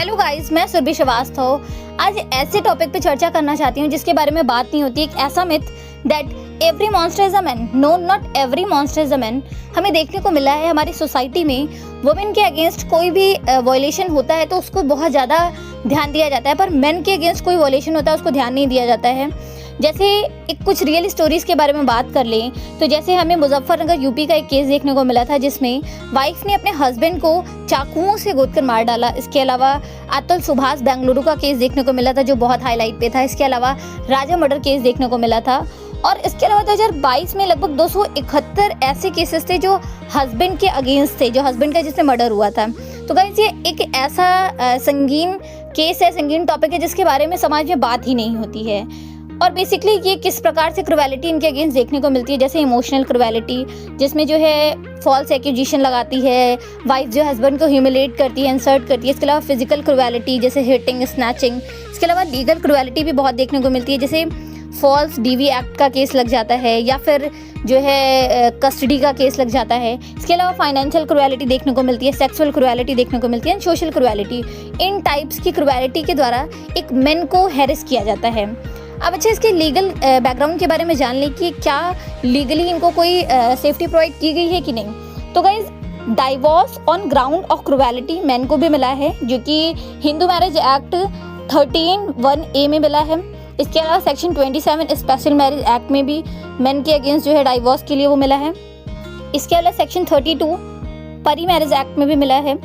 Hello guys, मैं सुरभि श्रीवास्तव। आज ऐसे टॉपिक पे चर्चा करना चाहती हूँ जिसके बारे में बात नहीं होती। एक ऐसा myth that every monster is a man. No, not every monster is a man. हमें देखने को मिला है हमारी सोसाइटी में वुमेन के अगेंस्ट कोई भी वायलेशन होता है तो उसको बहुत ज़्यादा ध्यान दिया जाता है, पर मेन के अगेंस्ट कोई वायलेशन होता है उसको ध्यान नहीं दिया जाता है। जैसे एक कुछ रियल स्टोरीज के बारे में बात कर लें तो जैसे हमें मुजफ्फरनगर यूपी का एक केस देखने को मिला था जिसमें वाइफ ने अपने हस्बैंड को चाकुओं से गोदकर मार डाला। इसके अलावा अतुल सुभाष बेंगलुरु का केस देखने को मिला था जो बहुत हाईलाइट पे था। इसके अलावा राजा मर्डर केस देखने को मिला था और इसके अलावा 2022 में लगभग 271 ऐसे केसेस थे जो हस्बैंड के अगेंस्ट थे, जो हस्बैंड का जिससे मर्डर हुआ था। तो गाइस, ये एक ऐसा संगीन केस है, संगीन टॉपिक है जिसके बारे में समाज में बात ही नहीं होती है। और बेसिकली ये किस प्रकार से क्रुएलिटी इनके अगेंस्ट देखने को मिलती है, जैसे इमोशनल क्रुएलिटी जिसमें जो है फॉल्स एक्यूजेशन लगाती है, वाइफ जो हस्बैंड को ह्यूमिलेट करती है, इंसर्ट करती है। इसके अलावा फिजिकल क्रुएलिटी जैसे हिटिंग, स्नैचिंग। इसके अलावा लीगल क्रुएलिटी भी बहुत देखने को मिलती है, जैसे फॉल्स डीवी एक्ट का केस लग जाता है या फिर जो है कस्टडी का केस लग जाता है। इसके अलावा फाइनेंशियल क्रुएलिटी देखने को मिलती है, सेक्सुअल क्रुएलिटी देखने को मिलती है, सोशल क्रुएलिटी। इन टाइप्स की क्रुएलिटी के द्वारा एक मेन को हैरेस किया जाता है। अब अच्छा, इसके लीगल बैकग्राउंड के बारे में जान लें कि क्या लीगली इनको कोई सेफ्टी प्रोवाइड की गई है कि नहीं। तो guys, divorce on ground of cruelty main को भी मिला है जो कि हिंदू मैरिज एक्ट 13(1)(a) में मिला है। इसके अलावा सेक्शन 27 स्पेशल मैरिज एक्ट में भी मेन के अगेंस्ट जो है डाइवोर्स के लिए वो मिला है। इसके अलावा सेक्शन 32 परी मैरिज एक्ट में भी मिला है।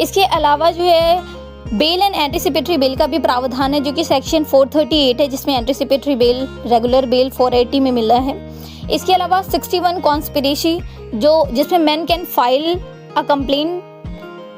इसके अलावा जो है बेल एंड एंटीसिपेटरी बेल का भी प्रावधान है जो कि सेक्शन 438 है, जिसमें एंटीसिपेटरी बेल, रेगुलर बेल 480 में मिला है। इसके अलावा 61 कॉन्स्पिरेसी जिसमें man can file a complain.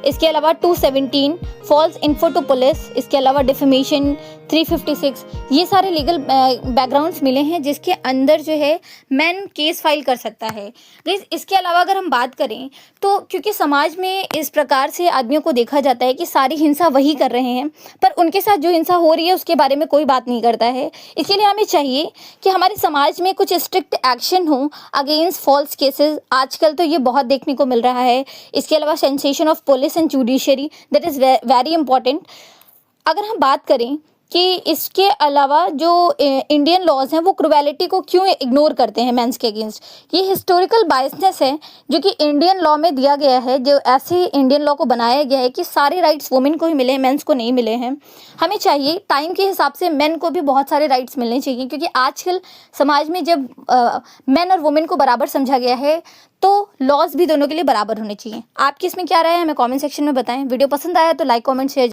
इसके अलावा 217 फॉल्स इन्फो टू पुलिस। इसके अलावा डिफेमेशन 356। ये सारे लीगल बैकग्राउंड्स मिले हैं जिसके अंदर जो है मैन केस फाइल कर सकता है। गाइस, इसके अलावा अगर हम बात करें तो क्योंकि समाज में इस प्रकार से आदमियों को देखा जाता है कि सारी हिंसा वही कर रहे हैं, पर उनके साथ जो हिंसा हो रही है उसके बारे में कोई बात नहीं करता है। इसके लिए हमें चाहिए कि हमारे समाज में कुछ स्ट्रिक्ट एक्शन हो अगेंस्ट फॉल्स केसेस। आजकल तो ये बहुत देखने को मिल रहा है। इसके अलावा sensation of police and judiciary, that is very important. अगर हम बात करें कि इसके अलावा जो इंडियन लॉज हैं वो क्रुएलिटी को क्यों इग्नोर करते हैं मेंस के अगेंस्ट, ये हिस्टोरिकल बायसनेस है जो कि इंडियन लॉ में दिया गया है। जो ऐसे इंडियन लॉ को बनाया गया है कि सारे राइट्स वुमेन को ही मिले हैं, मेंस को नहीं मिले हैं। हमें चाहिए टाइम के हिसाब से मेन को भी बहुत सारे राइट्स मिलने चाहिए, क्योंकि आजकल समाज में जब मेन और वुमेन को बराबर समझा गया है तो लॉज भी दोनों के लिए बराबर होने चाहिए। आपकी इसमें क्या राय है हमें कमेंट सेक्शन में बताएं। वीडियो पसंद आया तो लाइक, कमेंट, शेयर